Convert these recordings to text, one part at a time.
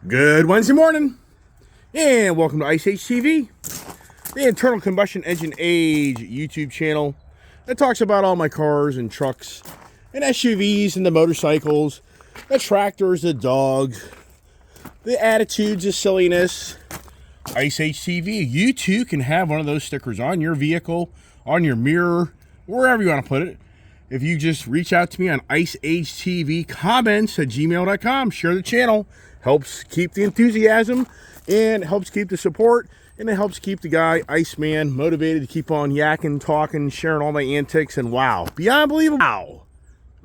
Good Wednesday morning, and welcome to Ice Age TV, the internal combustion engine age YouTube channel that talks about all my cars and trucks and SUVs and the motorcycles, the tractors, the dogs, the attitudes, the silliness. Ice Age TV, you too can have one of those stickers on your vehicle, on your mirror, wherever you want to put it. If you just reach out to me on iceagetvcomments@gmail.com, share the channel. Helps keep the enthusiasm, and helps keep the support, and it helps keep the guy, Iceman, motivated to keep on yakking, talking, sharing all my antics, and wow. Beyond believable. Wow.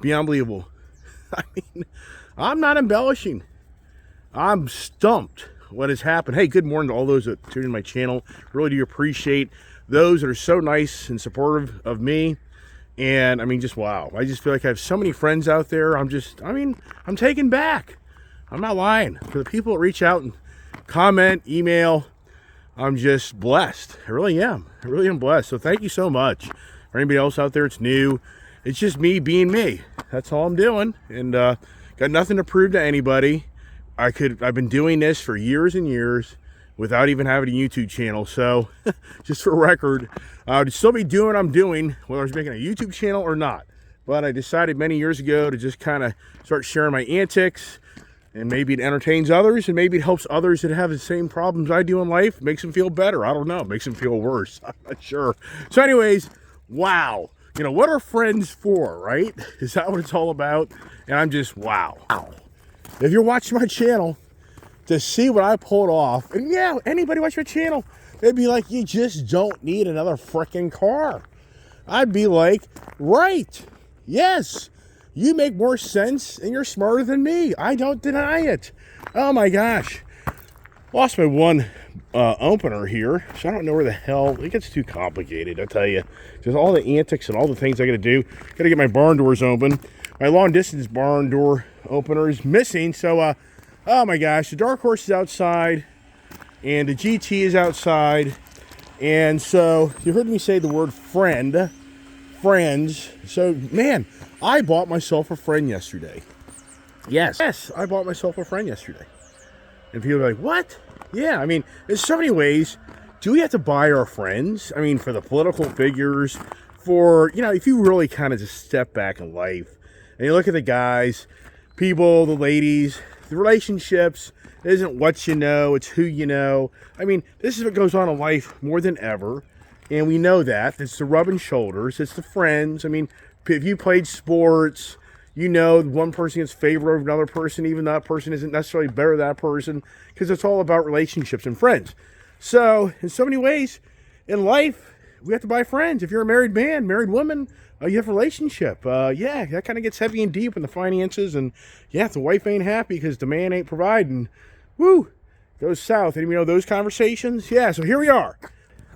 Beyond believable. I mean, I'm not embellishing. I'm stumped what has happened. Hey, good morning to all those that tune in my channel. Really do appreciate those that are so nice and supportive of me. And I mean, just wow. I just feel like I have so many friends out there. I'm taken back. I'm not lying. For the people that reach out and comment, email, I'm just blessed. I really am. I really am blessed. So thank you so much. For anybody else out there, it's new. It's just me being me. That's all I'm doing. And got nothing to prove to anybody. I've been doing this for years and years without even having a YouTube channel. So just for record, I would still be doing what I'm doing, whether I was making a YouTube channel or not. But I decided many years ago to just kind of start sharing my antics. And maybe it entertains others, and maybe it helps others that have the same problems I do in life. Makes them feel better. I don't know. Makes them feel worse. I'm not sure. So anyways, wow. You know, what are friends for, right? Is that what it's all about? And I'm just, wow. If you're watching my channel, to see what I pulled off, and yeah, anybody watch my channel, they'd be like, you just don't need another freaking car. I'd be like, right. Yes. You make more sense, and you're smarter than me. I don't deny it. Oh my gosh. Lost my one opener here, so I don't know where the hell. It gets too complicated, I tell you. Just all the antics and all the things I got to do. Got to get my barn doors open. My long distance barn door opener is missing, so oh my gosh. The Dark Horse is outside, and the GT is outside. And so you heard me say the word friends. So, man, I bought myself a friend yesterday. Yes, I bought myself a friend yesterday. And people are like, what? Yeah, I mean, there's so many ways. Do we have to buy our friends? I mean, for the political figures, for, you know, if you really kind of just step back in life and you look at the guys, people, the ladies, the relationships, it isn't what you know, it's who you know. I mean, this is what goes on in life more than ever. And we know that. It's the rubbing shoulders. It's the friends. I mean, if you played sports, you know one person gets favor over another person, even that person isn't necessarily better than that person, because it's all about relationships and friends. So, in so many ways, in life, we have to buy friends. If you're a married man, married woman, you have a relationship. Yeah, that kind of gets heavy and deep in the finances. And, yeah, if the wife ain't happy because the man ain't providing, woo, goes south. Anybody know those conversations? Yeah, so here we are.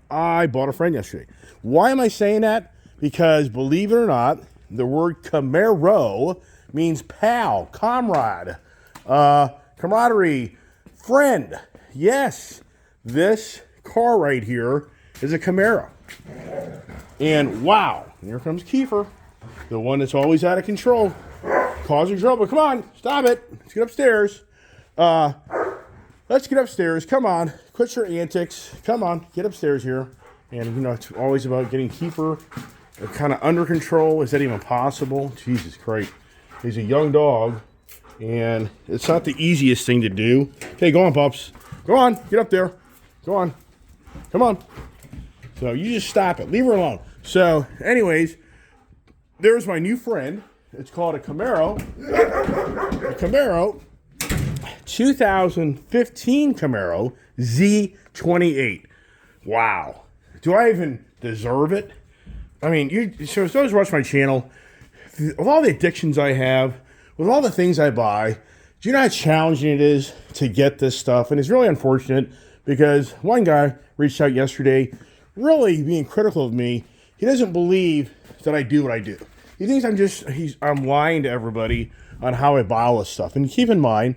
I bought a friend yesterday. Why am I saying that? Because, believe it or not, the word Camaro means pal, comrade, camaraderie, friend. Yes, this car right here is a Camaro. And wow, here comes Kiefer, the one that's always out of control, causing trouble. Come on, stop it. Let's get upstairs. Let's get upstairs. Come on. Quit your antics. Come on. Get upstairs here. And, you know, it's always about getting Kiefer kind of under control. Is that even possible? Jesus Christ. He's a young dog, and it's not the easiest thing to do. Okay, go on, pups. Go on. Get up there. Go on. Come on. So you just stop it. Leave her alone. So, anyways, there's my new friend. It's called a Camaro. A Camaro. 2015 Camaro Z28. Wow. Do I even deserve it? I mean, so those who watch my channel, with all the addictions I have, with all the things I buy, do you know how challenging it is to get this stuff? And it's really unfortunate because one guy reached out yesterday really being critical of me. He doesn't believe that I do what I do. He thinks I'm lying to everybody on how I buy all this stuff. And keep in mind,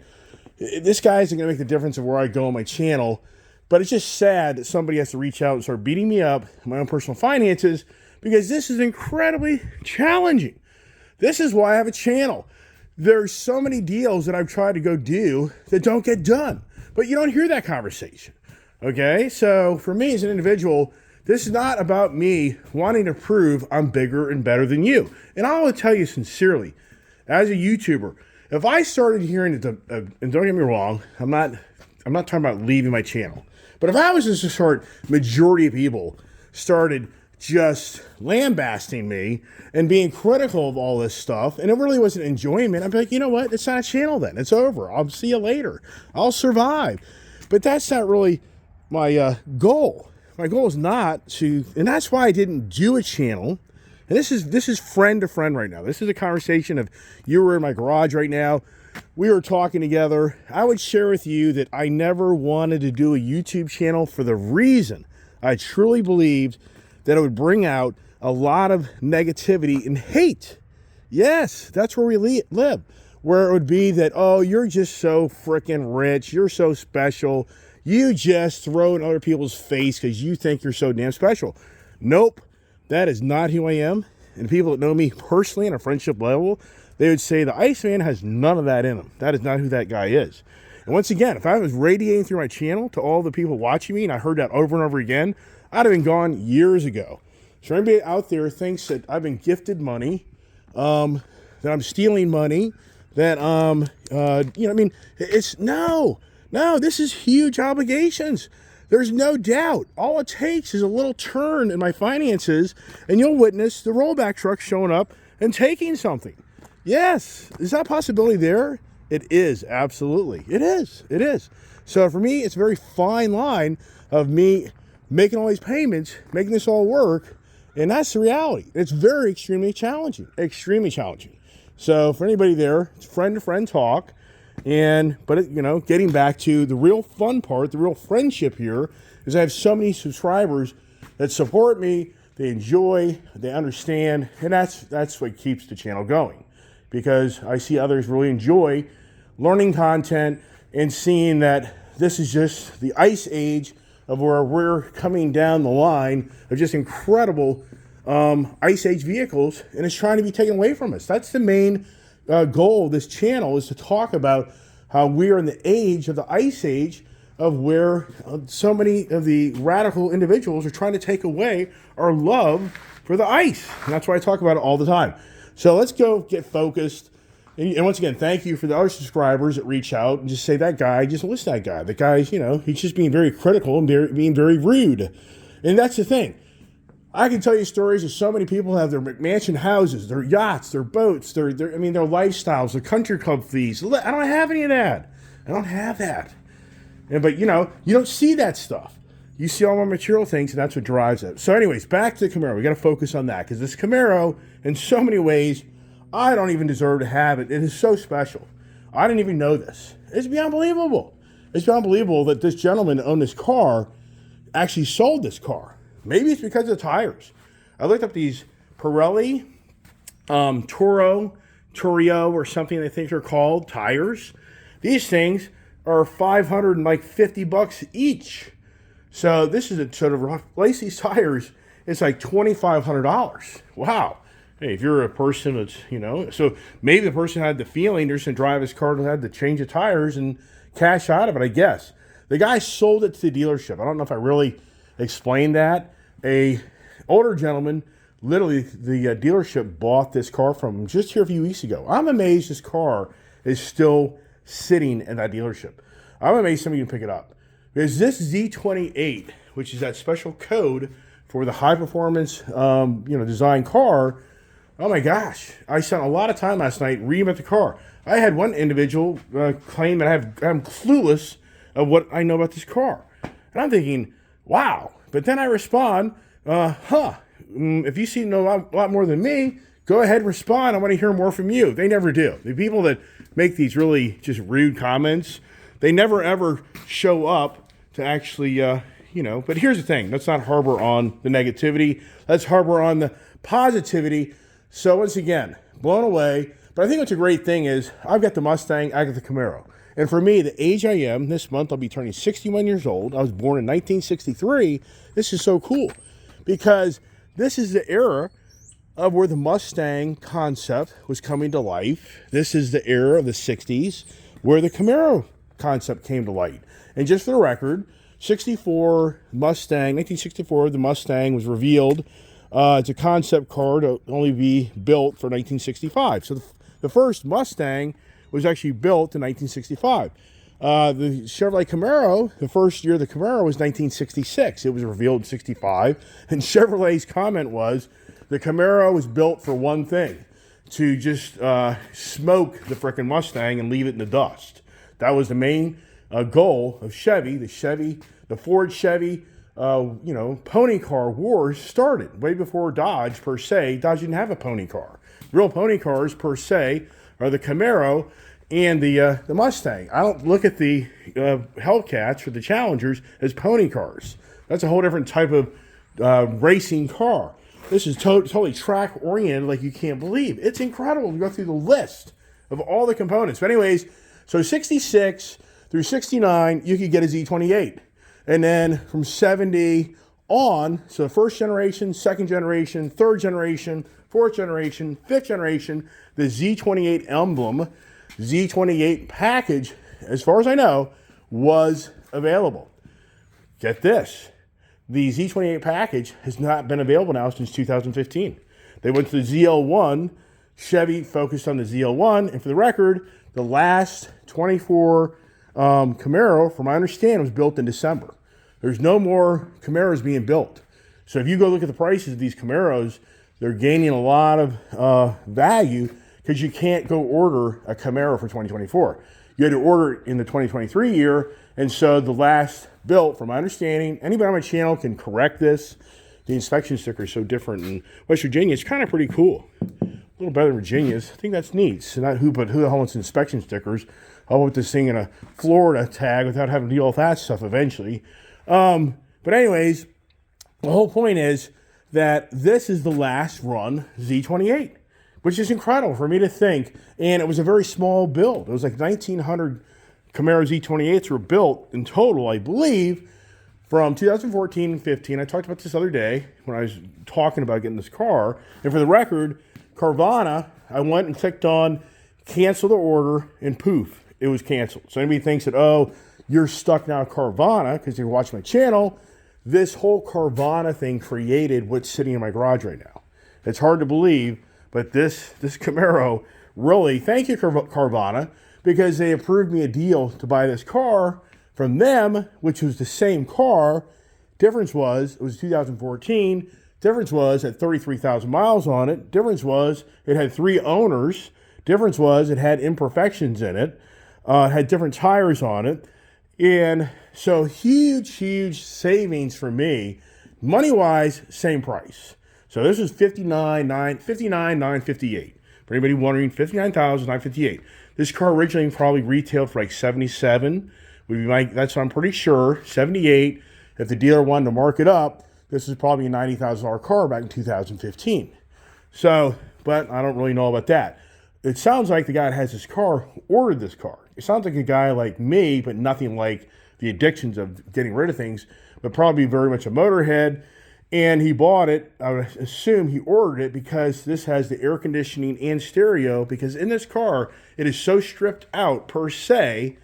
this guy isn't going to make the difference of where I go on my channel, but it's just sad that somebody has to reach out and start beating me up in my own personal finances, because this is incredibly challenging. This is why I have a channel. there's so many deals that I've tried to go do that don't get done. But you don't hear that conversation. Okay? So for me as an individual, this is not about me wanting to prove I'm bigger and better than you. And I will tell you sincerely, as a YouTuber, if I started hearing that, and don't get me wrong, I'm not talking about leaving my channel. But if I was just to start, majority of people started just lambasting me and being critical of all this stuff, and it really wasn't enjoyment, I'd be like, you know what? It's not a channel then. It's over. I'll see you later. I'll survive. But that's not really my goal. My goal is not to, and that's why I didn't do a channel. And this is friend to friend right now. This is a conversation of you were in my garage right now. We were talking together. I would share with you that I never wanted to do a YouTube channel for the reason I truly believed that it would bring out a lot of negativity and hate. Yes, that's where we live. Where it would be that, oh, you're just so freaking rich. You're so special. You just throw in other people's face because you think you're so damn special. Nope, that is not who I am. And people that know me personally on a friendship level, they would say the Iceman has none of that in him. That is not who that guy is. And once again, if I was radiating through my channel to all the people watching me and I heard that over and over again, I'd have been gone years ago. So anybody out there thinks that I've been gifted money, that I'm stealing money, that, it's no, this is huge obligations. There's no doubt. All it takes is a little turn in my finances and you'll witness the rollback truck showing up and taking something. Yes. Is that possibility there? It is. Absolutely. It is. It is. So for me, it's a very fine line of me making all these payments, making this all work. And that's the reality. It's very extremely challenging. Extremely challenging. So for anybody there, it's friend to friend talk. But getting back to the real fun part, the real friendship here is I have so many subscribers that support me, they enjoy, they understand, and that's what keeps the channel going. Because I see others really enjoy learning content and seeing that this is just the ice age of where we're coming down the line of just incredible ice age vehicles, and it's trying to be taken away from us. That's the main goal of this channel, is to talk about how we are in the age of the ice age of where so many of the radical individuals are trying to take away our love for the ice. And that's why I talk about it all the time. So let's go get focused. And once again, thank you for the other subscribers that reach out and just say, that guy, just list that guy. The guy's, he's just being very critical and being very rude. And that's the thing. I can tell you stories of so many people who have their McMansion houses, their yachts, their boats, their lifestyles, their country club fees. I don't have any of that. I don't have that. But you don't see that stuff. You see all my material things, and that's what drives it. So anyways, back to the Camaro. We got to focus on that, because this Camaro, in so many ways, I don't even deserve to have it. It is so special. I didn't even know this. It's beyond believable. It's beyond believable that this gentleman that owned this car actually sold this car. Maybe it's because of the tires. I looked up these Pirelli Turio, or something I think they're called, tires. These things are $550 each. So this is a sort of replace these tires. It's like $2,500. Wow. Hey, if you're a person that's, so maybe the person had the feeling they're just going to drive his car and had to change the tires and cash out of it, I guess. The guy sold it to the dealership. I don't know if I really explained that. A older gentleman, literally the dealership bought this car from him just here a few weeks ago. I'm amazed this car is still sitting in that dealership. I'm amazed somebody can pick it up. Because this Z28, which is that special code for the high performance, design car, oh my gosh, I spent a lot of time last night reading about the car. I had one individual claim that I'm clueless of what I know about this car. And I'm thinking, wow. But then I respond, if you know a lot more than me, go ahead and respond. I want to hear more from you. They never do. The people that make these really just rude comments, they never ever show up to actually, But here's the thing. Let's not harbor on the negativity. Let's harbor on the positivity. So once again, blown away. But I think what's a great thing is I've got the Mustang, I got the Camaro. And for me, the age I am, this month I'll be turning 61 years old. I was born in 1963. This is so cool because this is the era of where the Mustang concept was coming to life. This is the era of the 60s where the Camaro concept came to light. And just for the record, 1964, the Mustang was revealed. It's a concept car to only be built for 1965. So the first Mustang was actually built in 1965. The Chevrolet Camaro, the first year of the Camaro was 1966. It was revealed in 65. And Chevrolet's comment was, the Camaro was built for one thing, to just smoke the frickin' Mustang and leave it in the dust. That was the main goal of Chevy. The Ford Chevy, pony car wars started way before Dodge per se. Dodge didn't have a pony car. Real pony cars per se are the Camaro and the Mustang. I don't look at the Hellcats or the Challengers as pony cars. That's a whole different type of racing car. This is totally track oriented like you can't believe. It's incredible to go through the list of all the components. But anyways, so 66 through 69, you could get a Z28. And then from 70 on, so first generation, second generation, third generation, fourth generation, fifth generation, the Z28 emblem, Z28 package, as far as I know, was available. Get this. The Z28 package has not been available now since 2015. They went to the ZL1. Chevy focused on the ZL1. And for the record, the last 24 Camaro, from my understanding, was built in December. There's no more Camaros being built. So if you go look at the prices of these Camaros, they're gaining a lot of value because you can't go order a Camaro for 2024. You had to order it in the 2023 year. And so the last built, from my understanding, anybody on my channel can correct this. The inspection sticker is so different in West Virginia. It's kind of pretty cool. A little better than Virginia's. I think that's neat. So not who the hell wants inspection stickers? I'll put this thing in a Florida tag without having to deal with that stuff eventually. But anyways, the whole point is that this is the last run Z28, which is incredible for me to think. And it was a very small build. It was like 1,900 Camaro Z28s were built in total, I believe, from 2014 and 15. I talked about this other day when I was talking about getting this car. And for the record, Carvana, I went and clicked on cancel the order, and poof, it was canceled. So anybody thinks that, oh, you're stuck now at Carvana because you're watching my channel, this whole Carvana thing created what's sitting in my garage right now. It's hard to believe, but this Camaro, really, thank you, Carvana, because they approved me a deal to buy this car from them, which was the same car. Difference was, it was 2014. Difference was, it had 33,000 miles on it. Difference was, it had 3 owners. Difference was, it had imperfections in it. It had different tires on it. And so huge savings for me. Money-wise, same price. So this was $59,958. For anybody wondering, $59,958. This car originally probably retailed for like $77. Would be that's what I'm pretty sure. $78. If the dealer wanted to mark it up, this is probably a $90,000 car back in 2015. So, but I don't really know about that. It sounds like the guy that has this car ordered this car. It sounds like a guy like me, but nothing like the addictions of getting rid of things, but probably very much a motorhead. And he bought it, I would assume he ordered it because this has the air conditioning and stereo, because in this car, it is so stripped out per se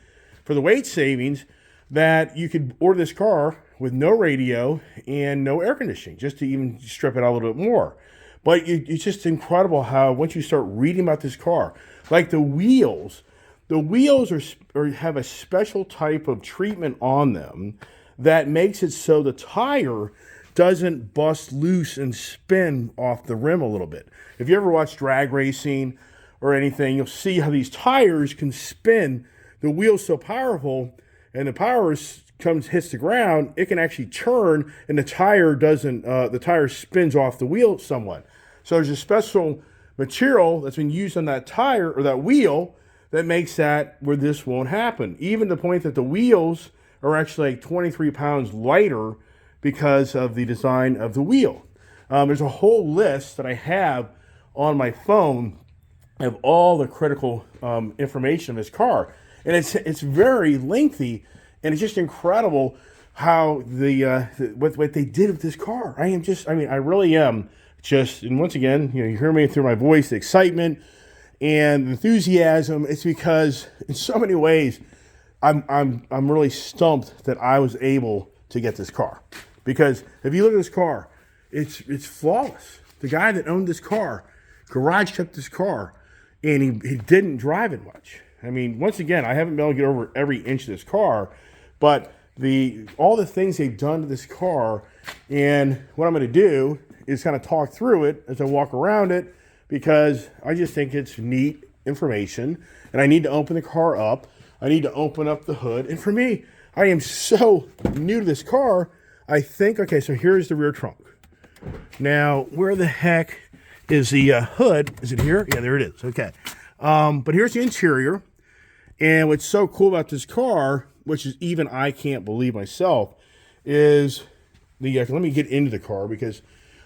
for the weight savings that you could order this car with no radio and no air conditioning, just to even strip it out a little bit more. But it's just incredible how once you start reading about this car, like the wheels have a special type of treatment on them that makes it so the tire doesn't bust loose and spin off the rim a little bit. If you ever watch drag racing or anything, you'll see how these tires can spin. The wheel's so powerful, and the power hits the ground, it can actually turn, and the tire spins off the wheel somewhat. So there's a special material that's been used on that tire or that wheel that makes that where this won't happen. Even the point that the wheels are actually like 23 pounds lighter because of the design of the wheel. There's a whole list that I have on my phone of all the critical information of this car. And it's very lengthy, and it's just incredible how what they did with this car. I really am just, and once again, you know, you hear me through my voice, the excitement and enthusiasm. It's because in so many ways, I'm really stumped that I was able to get this car. Because if you look at this car, it's flawless. The guy that owned this car, garage kept this car, and he didn't drive it much. I mean, once again, I haven't been able to get over every inch of this car, but all the things they've done to this car, and what I'm going to do is kind of talk through it as I walk around it, because I just think it's neat information, and I need to open the car up. I need to open up the hood, and for me, I am so new to this car. I think, okay, so here's the rear trunk. Now, where the heck is the hood? Is it here? Yeah, there it is. Okay. But here's the interior. And what's so cool about this car, which is even I can't believe myself, is let me get into the car, because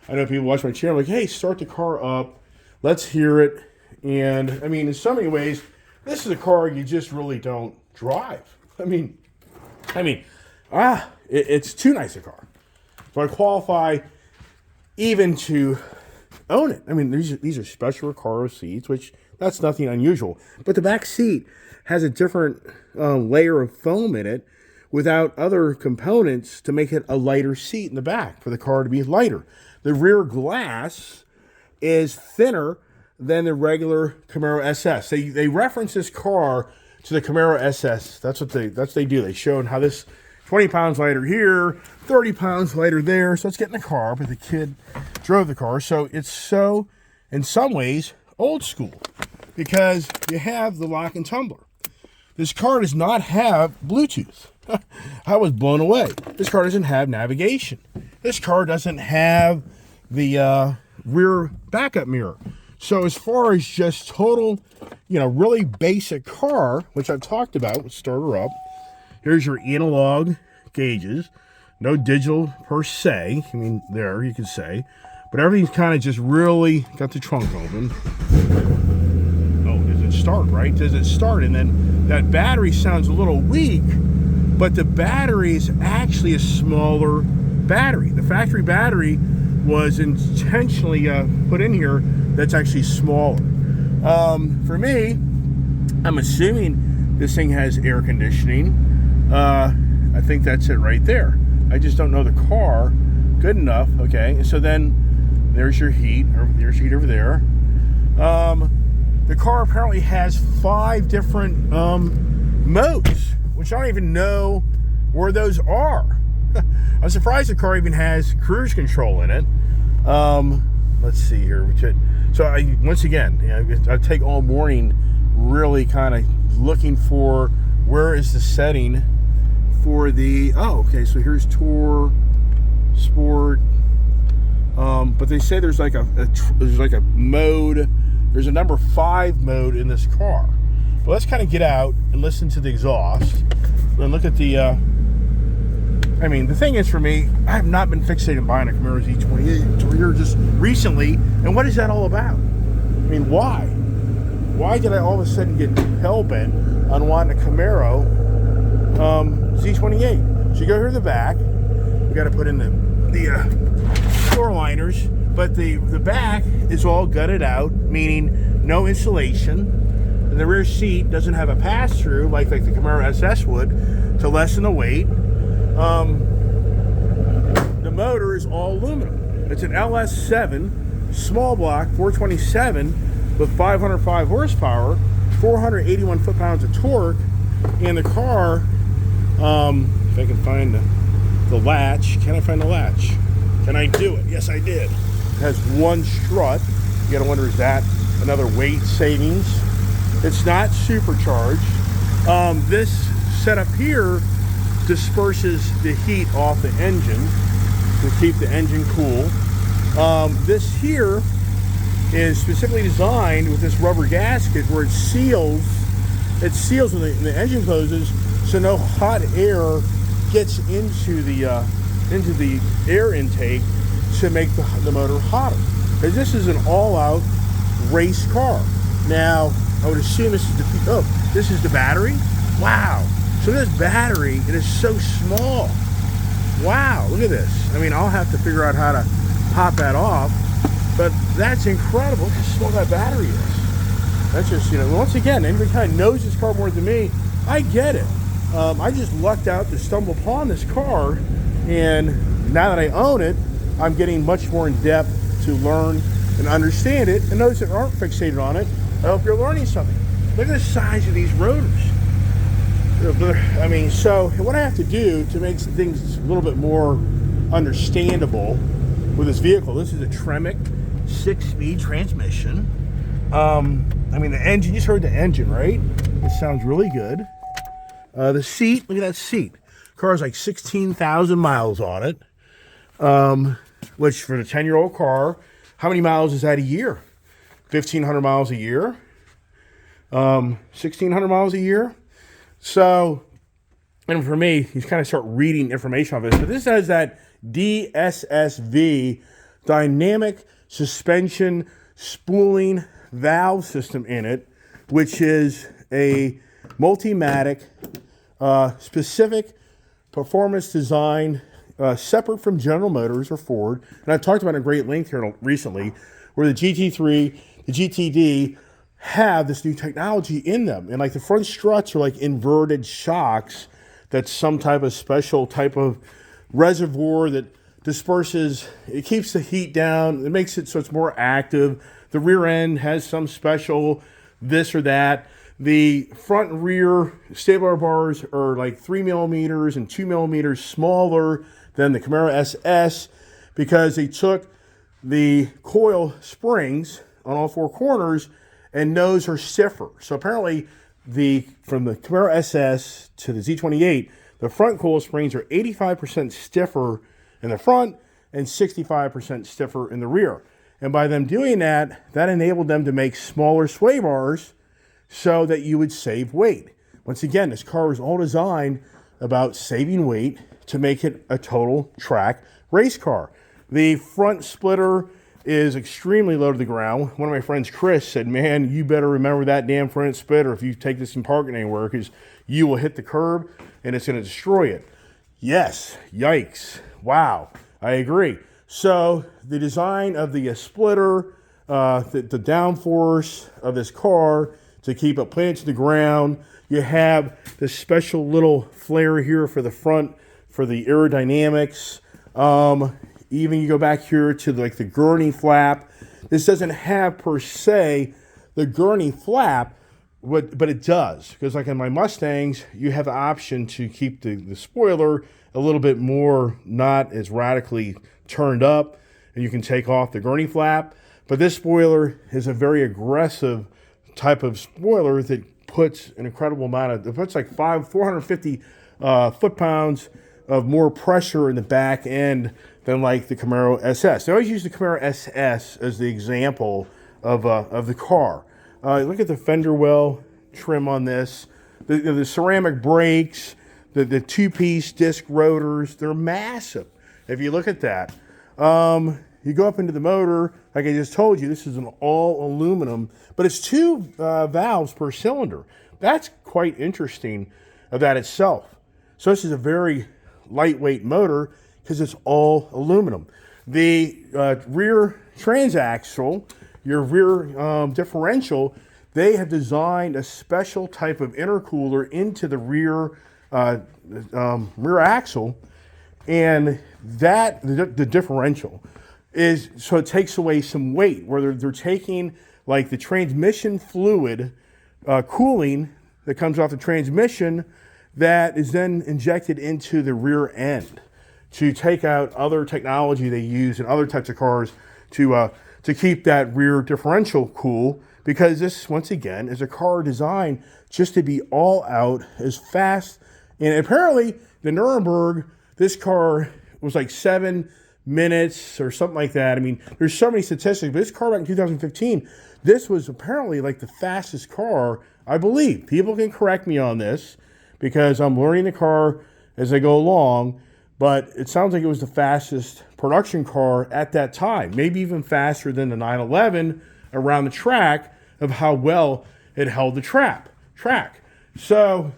I know people watch my channel like, hey, start the car up. Let's hear it. And I mean, in so many ways, this is a car you just really don't drive. I mean, it's too nice a car. So I qualify even to own it. I mean, these are special Recaro seats, which that's nothing unusual. But the back seat has a different layer of foam in it without other components to make it a lighter seat in the back for the car to be lighter. The rear glass is thinner than the regular Camaro SS. They reference this car to the Camaro SS. That's what they do. They showed how this 20 pounds lighter here, 30 pounds lighter there. So let's get in the car, but the kid drove the car. So it's so, in some ways, old school, because you have the lock and tumbler. This car does not have Bluetooth. I was blown away. This car doesn't have navigation. This car doesn't have the rear backup mirror. So as far as just total, really basic car, which I've talked about, let's start her up. Here's your analog gauges. No digital per se. I mean, there you can say. But everything's kind of just really got the trunk open. Oh, does it start, right? Does it start? And then that battery sounds a little weak, but the battery is actually a smaller battery. The factory battery was intentionally put in here that's actually smaller. For me, I'm assuming this thing has air conditioning. I think that's it right there. I just don't know the car good enough. Okay, so then there's your heat, or there's heat over there. The car apparently has 5 different modes, which I don't even know where those are. I'm surprised the car even has cruise control in it. Let's see here. So once again, I take all morning really kind of looking for where is the setting for the, okay, so here's Tour, Sport, but they say there's like a mode, there's a number 5 mode in this car. But let's kind of get out and listen to the exhaust and look at the, the thing is, for me, I have not been fixated on buying a Camaro Z28 until here just recently, and what is that all about? I mean, why? Why did I all of a sudden get hell-bent on wanting a Camaro Z28? So you go here to the back, we got to put in the floor liners, but the back is all gutted out, meaning no insulation, and the rear seat doesn't have a pass-through like the Camaro SS would to lessen the weight. The motor is all aluminum. It's an LS7 small block 427 with 505 horsepower, 481 foot-pounds of torque, and the car, if I can find the latch, can I find the latch? Can I do it? Yes, I did. It has 1 strut. You gotta wonder, is that another weight savings? It's not supercharged. This setup here disperses the heat off the engine to keep the engine cool. This here is specifically designed with this rubber gasket where it seals when the engine closes, so no hot air gets into the air intake to make the motor hotter. Because this is an all-out race car. Now, I would assume this is the battery. Wow. So this battery, it is so small. Wow, look at this. I mean, I'll have to figure out how to pop that off. But that's incredible. Look how small that battery is. That's just, once again, anybody kind of knows this car more than me, I get it. I just lucked out to stumble upon this car, and now that I own it, I'm getting much more in depth to learn and understand it. And those that aren't fixated on it, I hope you're learning something. Look at the size of these rotors. I mean, so what I have to do to make things a little bit more understandable with this vehicle, this is a Tremec 6-speed transmission. I mean, the engine, you just heard the engine, right? It sounds really good. The seat, look at that seat. Car's like 16,000 miles on it, which for the 10-year-old car, how many miles is that a year? 1,500 miles a year, 1,600 miles a year. So, and for me, you kind of start reading information on this, but this has that DSSV, Dynamic Suspension Spooling Valve System in it, which is a Multimatic specific performance design, separate from General Motors or Ford. And I've talked about a great length here recently, where the GT3, the GTD have this new technology in them. And like the front struts are like inverted shocks. That's some type of special type of reservoir that disperses, it keeps the heat down, it makes it so it's more active. The rear end has some special this or that. The front and rear stabilizer bars are like 3 millimeters and 2 millimeters smaller than the Camaro SS, because they took the coil springs on all four corners and those are stiffer. So apparently from the Camaro SS to the Z28, the front coil springs are 85% stiffer in the front and 65% stiffer in the rear. And by them doing that, that enabled them to make smaller sway bars so that you would save weight. Once again, this car was all designed about saving weight to make it a total track race car. The front splitter is extremely low to the ground. One of my friends, Chris, said, man, you better remember that damn front splitter if you take this and park it anywhere, because you will hit the curb and it's going to destroy it. Yes, yikes, wow, I agree. So the design of the splitter, the downforce of this car to keep it planted to the ground. You have this special little flare here for the front for the aerodynamics. Even you go back here to like the gurney flap. This doesn't have per se the gurney flap, but it does, because like in my Mustangs, you have the option to keep the spoiler a little bit more, not as radically turned up, and you can take off the gurney flap. But this spoiler is a very aggressive type of spoiler that puts an incredible amount of, it puts like 450 foot-pounds of more pressure in the back end than like the Camaro SS. They always use the Camaro SS as the example of the car. Look at the fender well trim on this. The ceramic brakes, the two-piece disc rotors, they're massive. If you look at that, you go up into the motor, like I just told you, this is an all aluminum, but it's 2 valves per cylinder. That's quite interesting of that itself. So this is a very lightweight motor because it's all aluminum. The rear transaxle, your rear differential, they have designed a special type of intercooler into the rear axle, and that the differential is so it takes away some weight, where they're taking like the transmission fluid cooling that comes off the transmission that is then injected into the rear end to take out other technology they use in other types of cars to keep that rear differential cool, because this, once again, is a car designed just to be all out as fast. And apparently the Nuremberg, this car was like 7 minutes or something like that. I mean, there's so many statistics, but this car back in 2015, this was apparently like the fastest car, I believe. People can correct me on this because I'm learning the car as I go along, but it sounds like it was the fastest production car at that time, maybe even faster than the 911 around the track of how well it held the track. So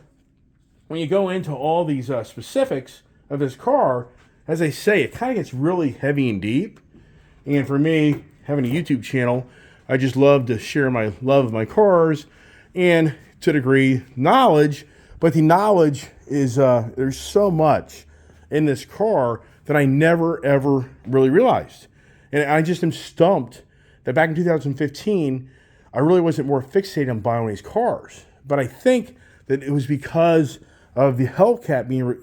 when you go into all these specifics of this car, as I say, it kind of gets really heavy and deep. And for me, having a YouTube channel, I just love to share my love of my cars and to a degree knowledge. But the knowledge is there's so much in this car that I never ever really realized. And I just am stumped that back in 2015, I really wasn't more fixated on buying these cars. But I think that it was because of the Hellcat being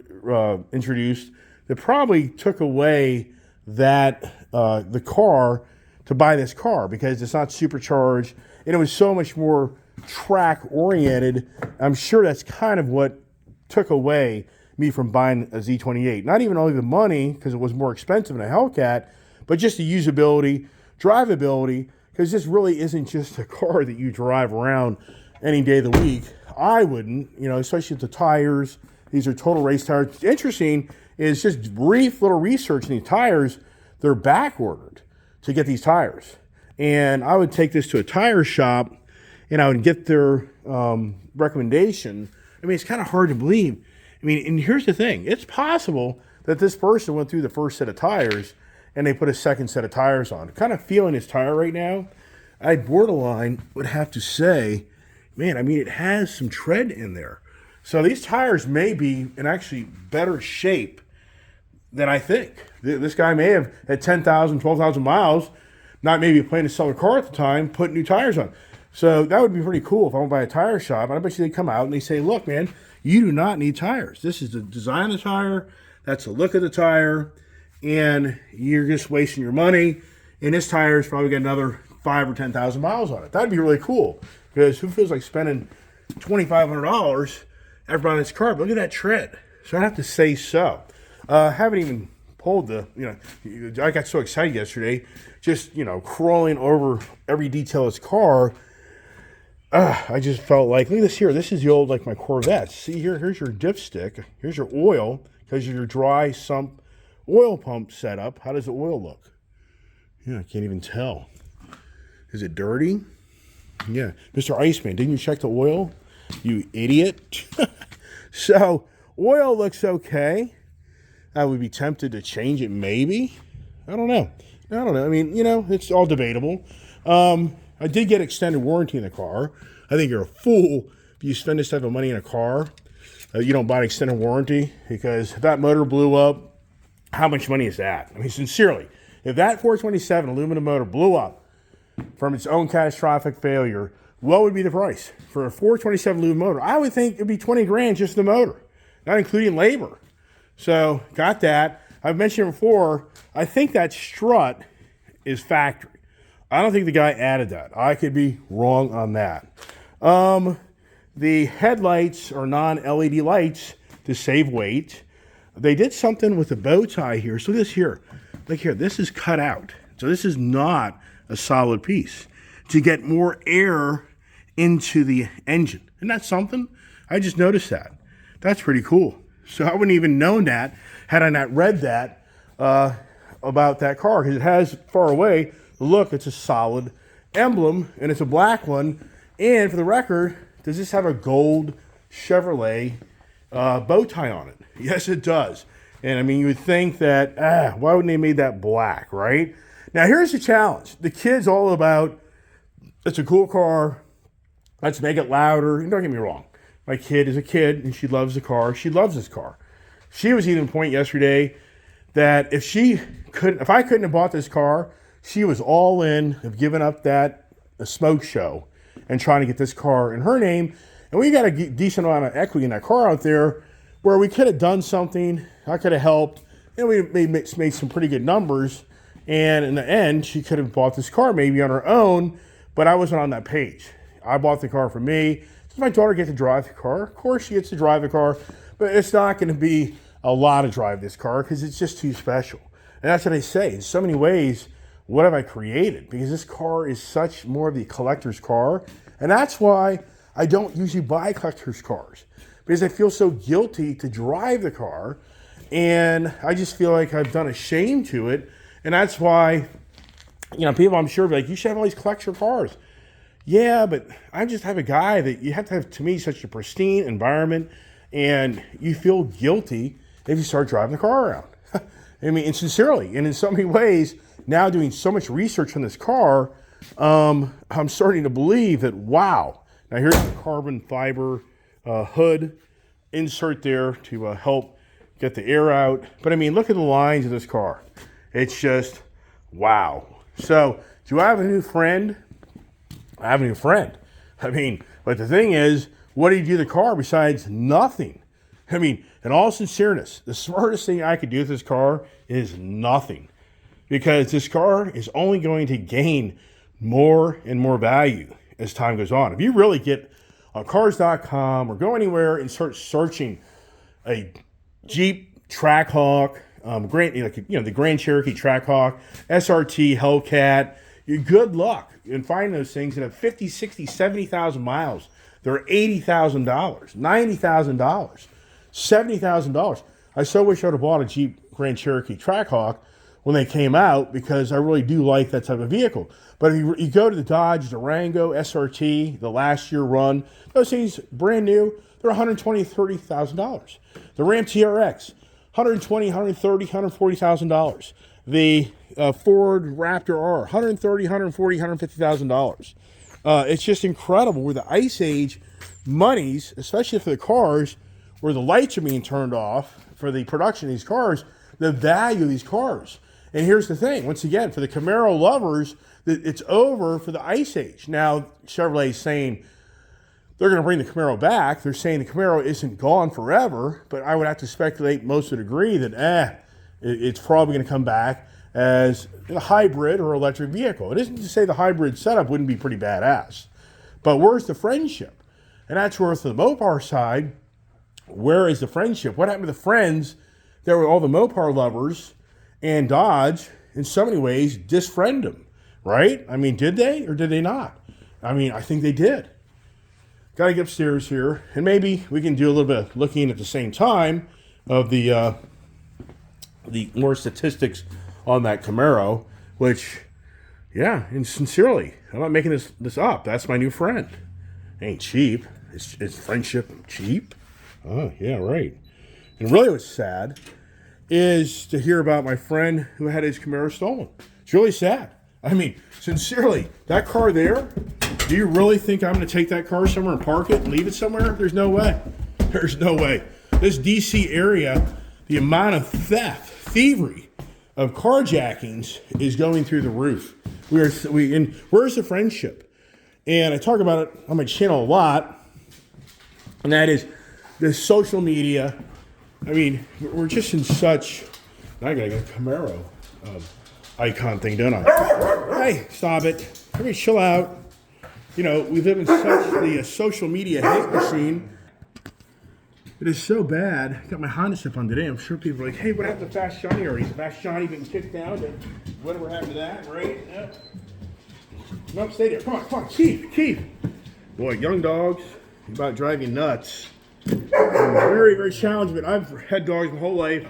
introduced that probably took away that the car to buy this car, because it's not supercharged and it was so much more track oriented. I'm sure that's kind of what took away me from buying a Z28. Not even only the money, because it was more expensive than a Hellcat, but just the usability, drivability, because this really isn't just a car that you drive around any day of the week. I wouldn't, especially with the tires. These are total race tires. What's interesting is just brief little research in these tires. They're back ordered to get these tires. And I would take this to a tire shop and I would get their recommendation. I mean, it's kind of hard to believe. I mean, and here's the thing. It's possible that this person went through the first set of tires and they put a second set of tires on. Kind of feeling his tire right now, I borderline would have to say, man, I mean, it has some tread in there. So these tires may be in actually better shape than I think. This guy may have, at 10,000, 12,000 miles, not maybe planning to sell a car at the time, put new tires on. So that would be pretty cool if I went by a tire shop. I bet you they come out and they say, look, man, you do not need tires. This is the design of the tire. That's the look of the tire. And you're just wasting your money. And this tire's probably got another 5,000 or 10,000 miles on it. That'd be really cool, because who feels like spending $2,500 after buying this car? But look at that tread. So I have to say so. Haven't even pulled I got so excited yesterday, just, crawling over every detail of this car. I just felt like, look at this here. This is the old, like my Corvette. See here, here's your dipstick. Here's your oil, because your dry sump oil pump setup. How does the oil look? Yeah, I can't even tell. Is it dirty? Yeah. Mr. Iceman, didn't you check the oil? You idiot. So, oil looks okay. I would be tempted to change it maybe. I don't know. I mean, it's all debatable. I did get extended warranty in the car. I think you're a fool if you spend this type of money in a car. You don't buy an extended warranty, because if that motor blew up, how much money is that? I mean, sincerely, if that 427 aluminum motor blew up from its own catastrophic failure, what would be the price for a 427 aluminum motor? I would think it'd be 20 grand just the motor, not including labor. So got that. I've mentioned before, I think that strut is factory. I don't think the guy added that. I could be wrong on that. The headlights are non-LED lights to save weight. They did something with the bow tie here. So this here, look here, this is cut out. So this is not a solid piece to get more air into the engine. Isn't that something? I just noticed that. That's pretty cool. So I wouldn't even known that had I not read that about that car, because it has far away. Look, it's a solid emblem, and it's a black one. And for the record, does this have a gold Chevrolet bow tie on it? Yes, it does. And I mean, you would think that, why wouldn't they made that black, right? Now, here's the challenge. The kid's all about, it's a cool car, let's make it louder. And don't get me wrong. My kid is a kid, and she loves the car. She loves this car. She was even point yesterday that if I couldn't have bought this car, she was all in of giving up that smoke show and trying to get this car in her name. And we got a decent amount of equity in that car out there where we could have done something. I could have helped. And we made some pretty good numbers. And in the end, she could have bought this car maybe on her own, but I wasn't on that page. I bought the car for me. Does my daughter get to drive the car? Of course she gets to drive the car, but it's not going to be a lot to drive this car because it's just too special. And that's what I say. In so many ways, what have I created? Because this car is such more of the collector's car. And that's why I don't usually buy collector's cars, because I feel so guilty to drive the car. And I just feel like I've done a shame to it. And that's why, people I'm sure be like, you should have all these collector cars. Yeah, but I just have a guy that you have to have, to me, such a pristine environment. And you feel guilty if you start driving the car around. I mean, and sincerely, and in so many ways, now doing so much research on this car, I'm starting to believe that, wow. Now here's the carbon fiber hood insert there to help get the air out. But I mean, look at the lines of this car. It's just, wow. So, do I have a new friend? I have a new friend. I mean, but the thing is, what do you do to the car besides nothing? I mean, in all sincereness, the smartest thing I could do with this car is nothing. Because this car is only going to gain more and more value as time goes on. If you really get on cars.com or go anywhere and start searching a Jeep Trackhawk, the Grand Cherokee Trackhawk, SRT, Hellcat, you're good luck in finding those things that have 50, 60, 70,000 miles. They're $80,000, $90,000, $70,000. I so wish I would have bought a Jeep Grand Cherokee Trackhawk when they came out, because I really do like that type of vehicle. But if you go to the Dodge Durango SRT, the last year run, those things brand new, they're $120,000, $130,000. The Ram TRX, $120,000, $130,000, $140,000. The Ford Raptor R, $130,000, $140,000, $150,000. It's just incredible where the Ice Age monies, especially for the cars, where the lights are being turned off for the production of these cars, the value of these cars. And here's the thing, once again, for the Camaro lovers, it's over for the Ice Age. Now, Chevrolet's saying they're going to bring the Camaro back. They're saying the Camaro isn't gone forever, but I would have to speculate, most would agree that it's probably going to come back as a hybrid or electric vehicle. It isn't to say the hybrid setup wouldn't be pretty badass, but where's the friendship? And that's where, for the Mopar side, where is the friendship? What happened to the friends that were all the Mopar lovers and Dodge, in so many ways, disfriend them, right? I mean, did they or did they not? I mean, I think they did. Got to get upstairs here, and maybe we can do a little bit of looking at the same time of the more statistics on that Camaro, which, yeah, and sincerely, I'm not making this up. That's my new friend. Ain't cheap. Is friendship cheap? Oh, yeah, right. And really what's sad is to hear about my friend who had his Camaro stolen. It's really sad. I mean, sincerely, that car there, do you really think I'm going to take that car somewhere and park it and leave it somewhere? There's no way. There's no way. This DC area, the amount of thievery of carjackings is going through the roof. And where's the friendship? And I talk about it on my channel a lot, and that is the social media. I mean, we're just in such... I gotta get a Camaro icon thing, don't I? Hey, stop it. Everybody chill out. You know, we live in such the social media hate machine. It is so bad. I got my Honda stuff on today. I'm sure people are like, hey, what happened to Fast Johnny? Or is Fast Johnny been kicked down? Whatever happened to that, right? Yep. No, stay there. Come on, Keith. Boy, young dogs, about drive you nuts. I'm very, very challenged, but I've had dogs my whole life.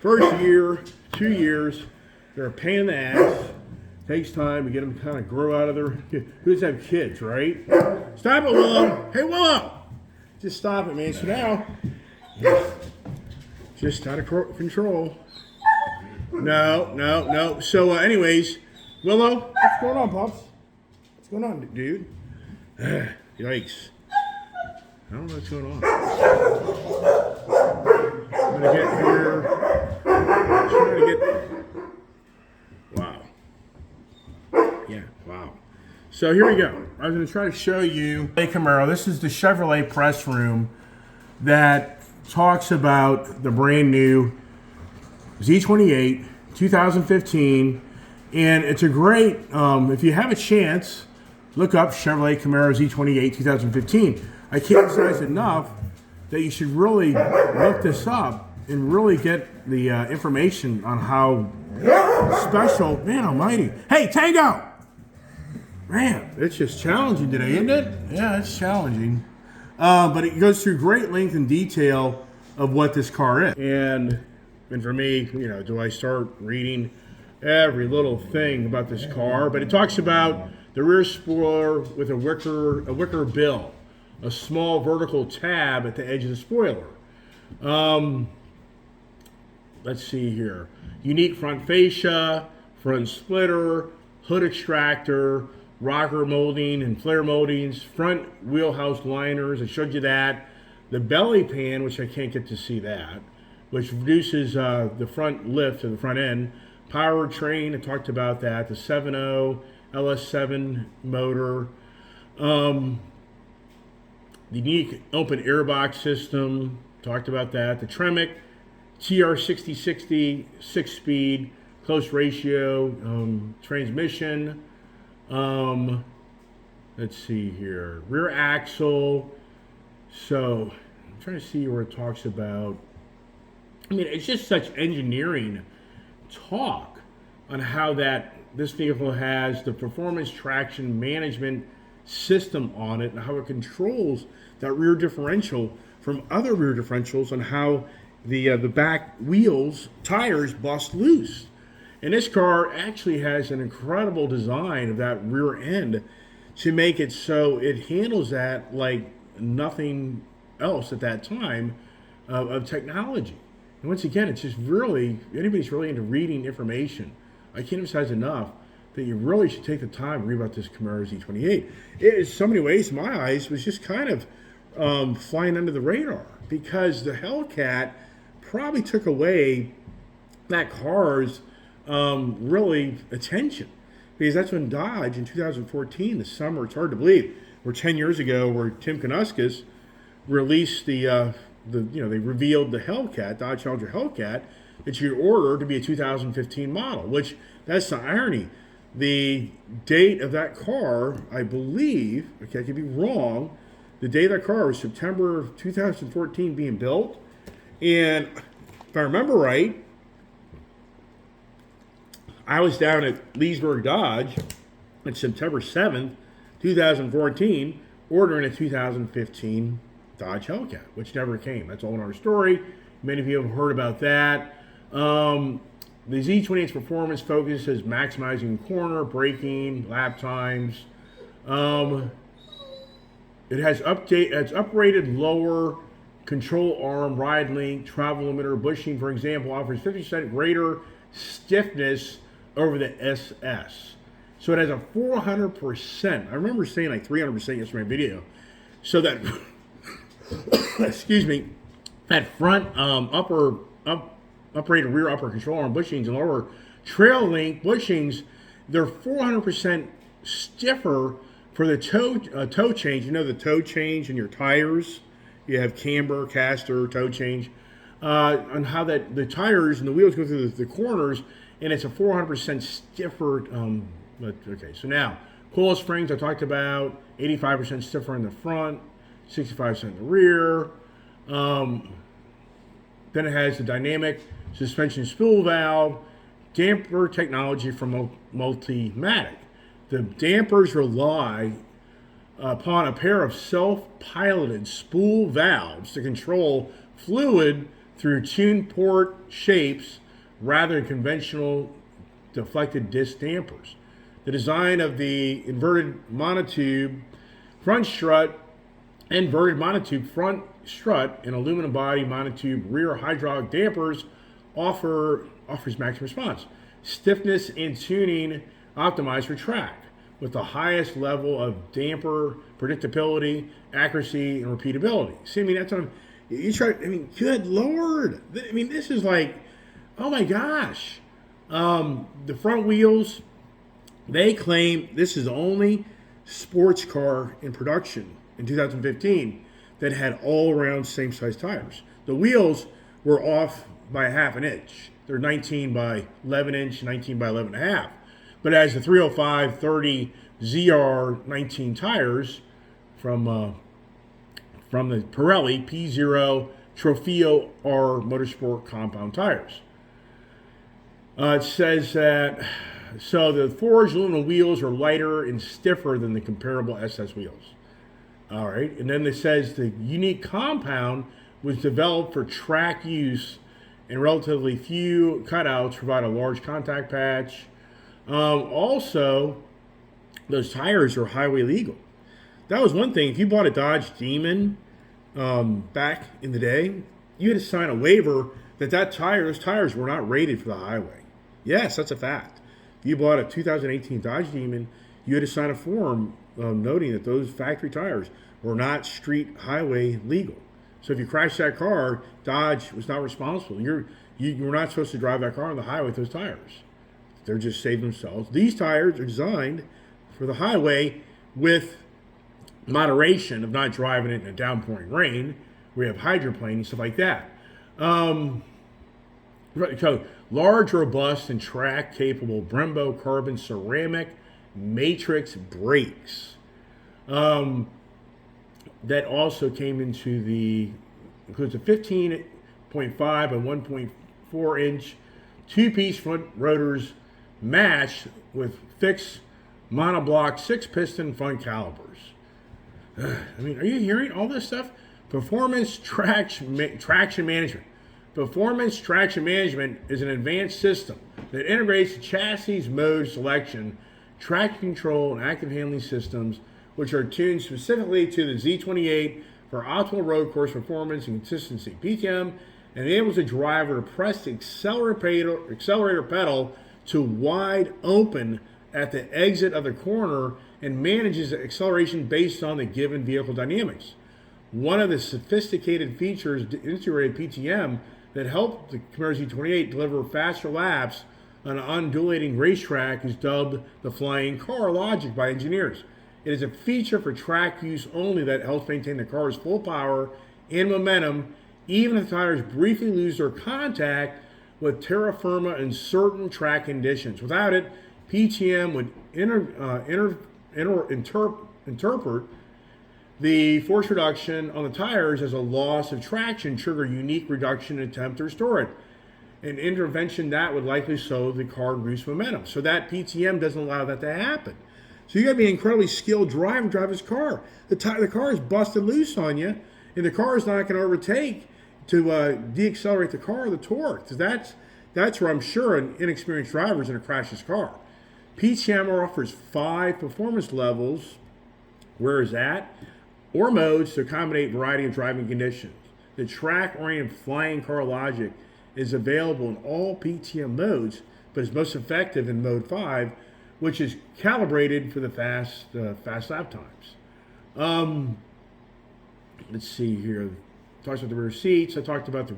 First year, 2 years, they're a pain in the ass. Takes time to get them to kind of grow out of their... Who doesn't have kids, right? Stop it, Willow. Hey, Willow. Just stop it, man. So now, just out of control. No. So, anyways, Willow, what's going on, Pops? What's going on, dude? Yikes. I don't know what's going on. I'm going to get here. Wow. Yeah, wow. So here we go. I was going to try to show you a Camaro. This is the Chevrolet press room that talks about the brand new Z28 2015. And it's a great, if you have a chance, look up Chevrolet Camaro Z28 2015. I can't emphasize enough that you should really look this up and really get the information on how special, man almighty. Hey, Tango! Man, it's just challenging today, isn't it? Yeah, it's challenging. But it goes through great length and detail of what this car is. And for me, you know, do I start reading every little thing about this car? But it talks about the rear spoiler with a wicker bill, a small vertical tab at the edge of the spoiler. Let's see here. Unique front fascia, front splitter, hood extractor, rocker molding and flare moldings, front wheelhouse liners, I showed you that. The belly pan, which I can't get to see that, which reduces the front lift of the front end. Powertrain, I talked about that. The 7.0 LS7 motor. The unique open airbox system, talked about that. The Tremec TR6060 6-speed close ratio transmission. Let's see here. Rear axle. So I'm trying to see where it talks about. I mean, it's just such engineering talk on how this vehicle has the performance traction management system on it and how it controls that rear differential from other rear differentials, and how the back wheels tires bust loose. And this car actually has an incredible design of that rear end to make it so it handles that like nothing else at that time of technology. And once again, it's just really, anybody's really into reading information, I can't emphasize enough that you really should take the time to read about this Camaro Z28. It, in so many ways, in my eyes, was just kind of flying under the radar, because the Hellcat probably took away that car's really attention, because that's when Dodge in 2014, the summer, it's hard to believe, or 10 years ago, where Tim Knuskis released they revealed the Hellcat, Dodge Challenger Hellcat, that you order to be a 2015 model, which, that's the irony. The date of that car, I believe, okay, I could be wrong, the date of that car was September of 2014 being built. And if I remember right, I was down at Leesburg Dodge on September 7th, 2014, ordering a 2015 Dodge Hellcat, which never came. That's all another story. Many of you have heard about that. The Z28's performance focuses maximizing corner, braking, lap times. It has uprated lower control arm, ride length, travel limiter, bushing, for example, offers 50% greater stiffness over the SS. So it has a 400%. I remember saying like 300% yesterday in my video. So that, excuse me, that front uprated rear upper control arm bushings and lower trail link bushings, they're 400% stiffer for the toe change. You know the toe change in your tires? You have camber, caster, toe change. On how that the tires and the wheels go through the corners, and it's a 400% stiffer. Okay, so now, coil springs I talked about, 85% stiffer in the front, 65% in the rear. Then it has the dynamic suspension spool valve, damper technology from Multimatic. The dampers rely upon a pair of self-piloted spool valves to control fluid through tuned port shapes rather than conventional deflected disc dampers. The design of the inverted monotube front strut, inverted monotube front strut, and aluminum body monotube rear hydraulic dampers offers maximum response, stiffness, and tuning optimized for track, with the highest level of damper predictability, accuracy, and repeatability. See, I mean, that's what you try. I mean, good Lord. I mean, this is like, oh my gosh. The front wheels, they claim this is the only sports car in production in 2015 that had all-around same-size tires. The wheels were off by a half an inch. They're 19 by 11 inch, 19 by 11 and a half. But as the 305/30 ZR19 tires from the Pirelli P0 Trofeo R Motorsport compound tires. It says that, so the forged aluminum wheels are lighter and stiffer than the comparable SS wheels. All right, and then it says the unique compound was developed for track use, and relatively few cutouts provide a large contact patch. Also, those tires are highway legal. That was one thing. If you bought a Dodge Demon back in the day, you had to sign a waiver that those tires were not rated for the highway. Yes, that's a fact. you bought a 2018 Dodge Demon, you had to sign a form noting that those factory tires were not street highway legal. So if you crashed that car, Dodge was not responsible. You were not supposed to drive that car on the highway with those tires. They're just saving themselves. These tires are designed for the highway with moderation of not driving it in a downpouring rain. We have hydroplaning, stuff like that. So large, robust, and track-capable Brembo carbon ceramic matrix brakes. That also came into includes a 15.5 and 1.4 inch two-piece front rotors matched with fixed monoblock 6-piston front calipers. I mean, are you hearing all this stuff? Performance traction management. Performance traction management is an advanced system that integrates chassis mode selection, traction control, and active handling systems, which are tuned specifically to the Z28 for optimal road course performance and consistency. PTM enables the driver to press the accelerator pedal to wide open at the exit of the corner and manages the acceleration based on the given vehicle dynamics. One of the sophisticated features integrated PTM that help the Camaro Z28 deliver faster laps on an undulating racetrack is dubbed the flying car logic by engineers. It is a feature for track use only that helps maintain the car's full power and momentum, even if the tires briefly lose their contact with terra firma in certain track conditions. Without it, PTM would interpret the force reduction on the tires as a loss of traction, trigger unique reduction attempt to restore it. An intervention that would likely slow the car and reduce momentum. So that PTM doesn't allow that to happen. So you got to be an incredibly skilled driver to drive this car. The car is busted loose on you, and the car is not going to overtake to deaccelerate the car or the torque. So that's where I'm sure an inexperienced driver is going to crash his car. PTM offers 5 performance levels, where is that, or modes to accommodate a variety of driving conditions. The track-oriented flying car logic is available in all PTM modes, but is most effective in mode 5, which is calibrated for the fast lap times. Let's see here. Talks about the rear seats. I talked about the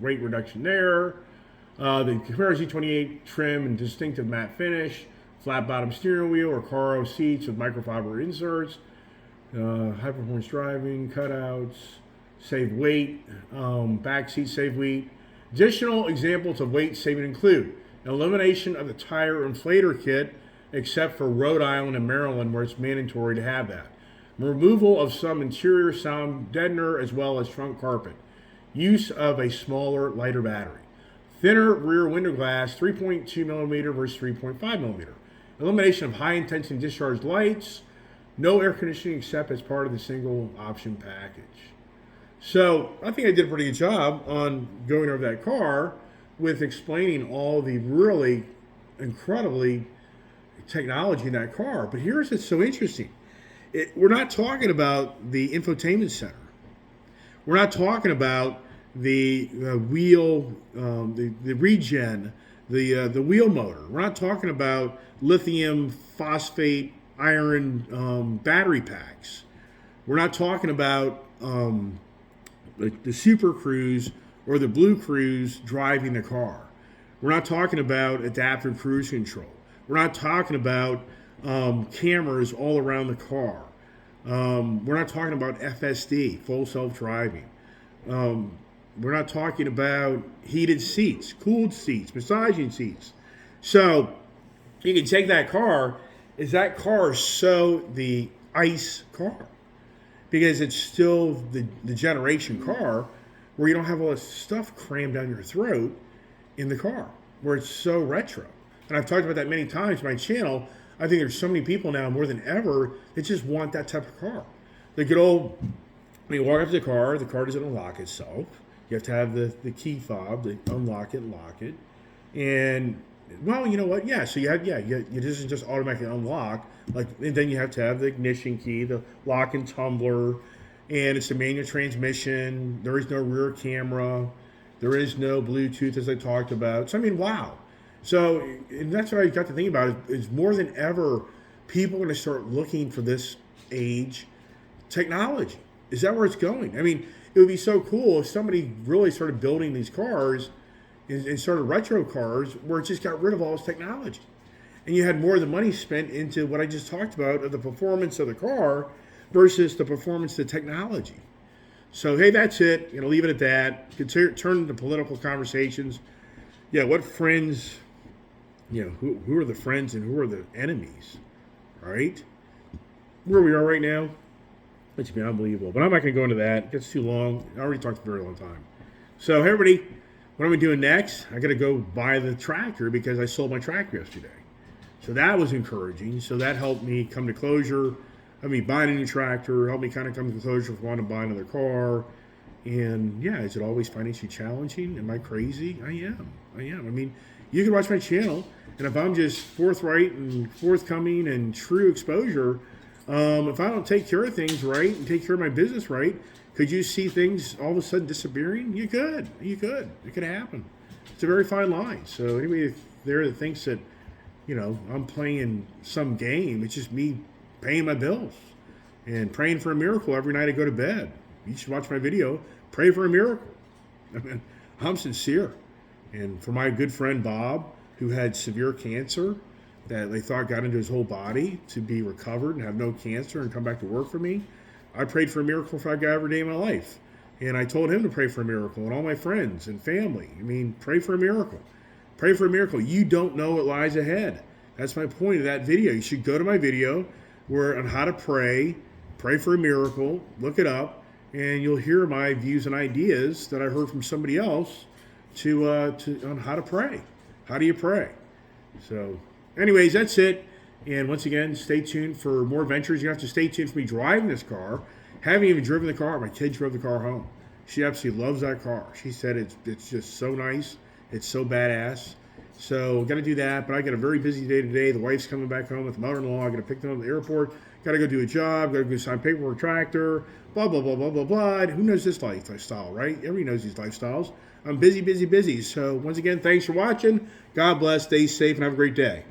weight reduction there. The Camaro Z28 trim and distinctive matte finish, flat bottom steering wheel or Caro seats with microfiber inserts, high performance driving, cutouts, save weight, back seat save weight. Additional examples of weight saving include elimination of the tire inflator kit, except for Rhode Island and Maryland, where it's mandatory to have that. Removal of some interior sound deadener as well as trunk carpet. Use of a smaller, lighter battery. Thinner rear window glass, 3.2 millimeter versus 3.5 millimeter. Elimination of high intensity discharge lights. No air conditioning except as part of the single option package. So I think I did a pretty good job on going over that car with explaining all the really incredibly technology in that car. But here's what's so interesting. We're not talking about the infotainment center. We're not talking about the wheel, the regen, the wheel motor. We're not talking about lithium phosphate iron battery packs. We're not talking about the Super Cruise or the Blue Cruise driving the car. We're not talking about adaptive cruise control. We're not talking about cameras all around the car. We're not talking about FSD, full self-driving. We're not talking about heated seats, cooled seats, massaging seats. So you can take that car. Is that car so the ICE car? Because it's still the generation car where you don't have all this stuff crammed down your throat in the car, where it's so retro. And I've talked about that many times on my channel. I think there's so many people now more than ever that just want that type of car. The good old, when you walk up to the car doesn't unlock itself. You have to have the key fob to unlock it, lock it. And, well, you know what? Yeah, so it doesn't just automatically unlock. And then you have to have the ignition key, the lock and tumbler, and it's a manual transmission. There is no rear camera. There is no Bluetooth, as I talked about. So, I mean, wow. So, and that's what I got to think about is more than ever, people are going to start looking for this age technology. Is that where it's going? I mean, it would be so cool if somebody really started building these cars and started retro cars where it just got rid of all this technology. And you had more of the money spent into what I just talked about of the performance of the car versus the performance of the technology. So, hey, that's it. Leave it at that. Turn into political conversations. Yeah, what friends, who are the friends and who are the enemies, right? Where we are right now, it's been unbelievable. But I'm not going to go into that. It gets too long. I already talked a very long time. So, hey, everybody, what am I doing next? I got to go buy the tractor because I sold my tractor yesterday. So that was encouraging. So that helped me come to closure. I mean, buying a new tractor helped me kind of come to closure with wanting to buy another car. And yeah, is it always financially challenging? Am I crazy? I am. I mean, you can watch my channel, and if I'm just forthright and forthcoming and true exposure, if I don't take care of things right and take care of my business right, could you see things all of a sudden disappearing? You could. It could happen. It's a very fine line. So anybody there that thinks that, I'm playing some game, it's just me paying my bills and praying for a miracle every night I go to bed. You should watch my video. Pray for a miracle. I mean, I'm sincere. And for my good friend Bob, who had severe cancer that they thought got into his whole body, to be recovered and have no cancer and come back to work for me, I prayed for a miracle for that guy every day of my life. And I told him to pray for a miracle, and all my friends and family. I mean, pray for a miracle. Pray for a miracle. You don't know what lies ahead. That's my point of that video. You should go to my video on how to pray for a miracle, look it up, and you'll hear my views and ideas that I heard from somebody else on how to pray. How do you pray? So, anyways, that's it. And once again, stay tuned for more adventures. You have to stay tuned for me driving this car. Haven't even driven the car. My kid drove the car home. She absolutely loves that car. She said it's just so nice. It's so badass. So got to do that. But I got a very busy day today. The wife's coming back home with the mother-in-law. I got to pick them up at the airport. Got to go do a job. Got to go sign paperwork, tractor. Blah blah blah blah blah blah. Who knows this lifestyle, right? Everybody knows these lifestyles. I'm busy. So once again, thanks for watching. God bless. Stay safe and have a great day.